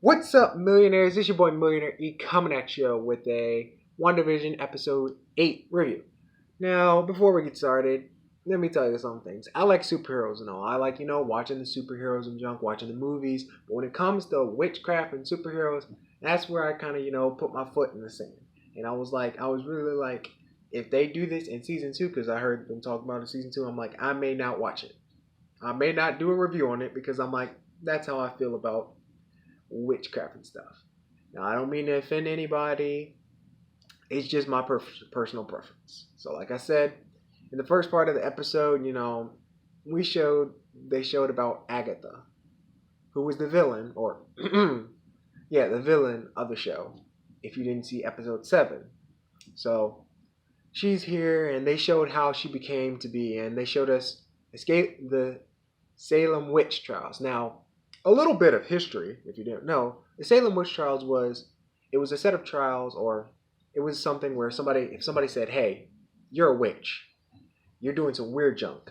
What's up, millionaires? It's your boy Millionaire E coming at you with a WandaVision episode 8 review. Now, before we get started, let me tell you some things. I like superheroes and all. I like, watching the superheroes and junk, watching the movies. But when it comes to witchcraft and superheroes, that's where I kind of, put my foot in the sand. And I was really like, if they do this in season 2, because I heard them talk about it in season 2, I'm like, I may not watch it. I may not do a review on it because I'm like, that's how I feel about witchcraft and stuff. Now, I don't mean to offend anybody. It's just my personal preference. So, like I said, in the first part of the episode, they showed about Agatha, who was the villain, or yeah, the villain of the show. If you didn't see episode 7, so she's here, and they showed how she became to be, and they showed us escape the Salem witch trials. Now, a little bit of history, if you didn't know, the Salem witch trials was a set of trials, or it was something where if somebody said, "Hey, you're a witch, you're doing some weird junk,"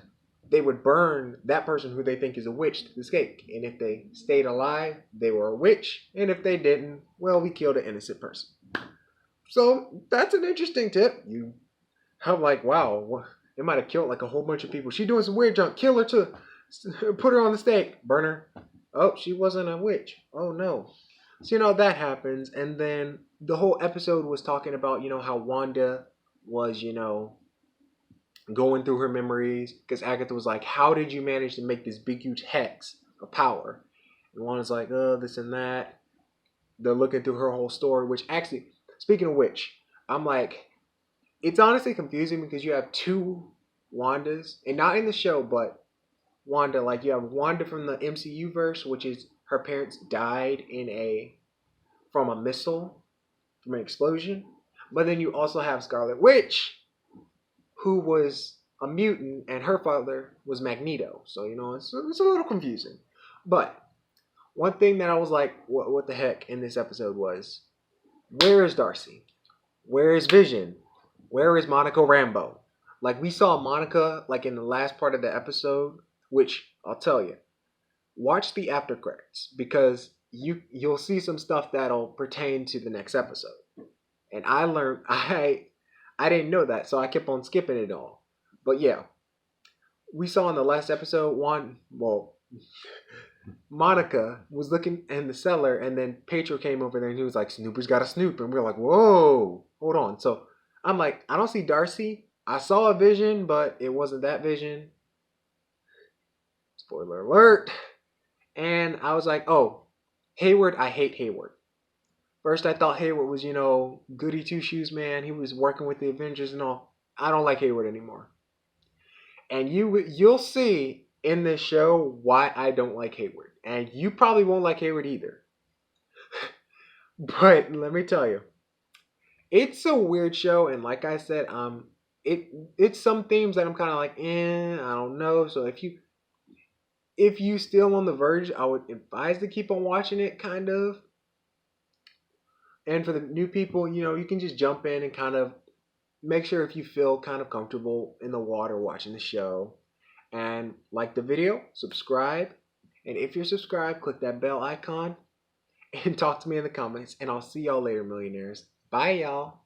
they would burn that person who they think is a witch to the stake. And if they stayed alive, they were a witch, and if they didn't, well, we killed an innocent person. So that's an interesting tip. I'm like, wow, it might have killed like a whole bunch of people. She doing some weird junk. Kill her too. Put her on the stake. Burn her. Oh, she wasn't a witch. Oh, no. So, that happens. And then the whole episode was talking about, how Wanda was, going through her memories. Because Agatha was like, how did you manage to make this big, huge hex of power? And Wanda's like, oh, this and that. They're looking through her whole story, which actually, speaking of which, I'm like, it's honestly confusing because you have two Wandas. And not in the show, but Wanda, like you have Wanda from the MCU verse, which is her parents died from a missile, from an explosion. But then you also have Scarlet Witch, who was a mutant, and her father was Magneto. So it's a little confusing. But one thing that I was like, what the heck in this episode was, where is Darcy? Where is Vision? Where is Monica Rambeau? Like we saw Monica like in the last part of the episode. Which I'll tell you, watch the after credits because you'll see some stuff that'll pertain to the next episode. And I learned I didn't know that, so I kept on skipping it all. But yeah, we saw in the last episode Monica was looking in the cellar, and then Pedro came over there and he was like, "Snooper's got a snoop," and we were like, "Whoa, hold on." So I'm like, I don't see Darcy. I saw a Vision, but it wasn't that Vision. Spoiler alert. And I was like, oh, Hayward, I hate Hayward. First, I thought Hayward was, goody two-shoes man. He was working with the Avengers and all. I don't like Hayward anymore. And you'll see in this show why I don't like Hayward. And you probably won't like Hayward either. But let me tell you, it's a weird show. And like I said, it's some themes that I'm kind of like, I don't know. So if you still on the verge, I would advise to keep on watching it, kind of. And for the new people, you can just jump in and kind of make sure if you feel kind of comfortable in the water watching the show. And like the video, subscribe. And if you're subscribed, click that bell icon and talk to me in the comments. And I'll see y'all later, millionaires. Bye, y'all.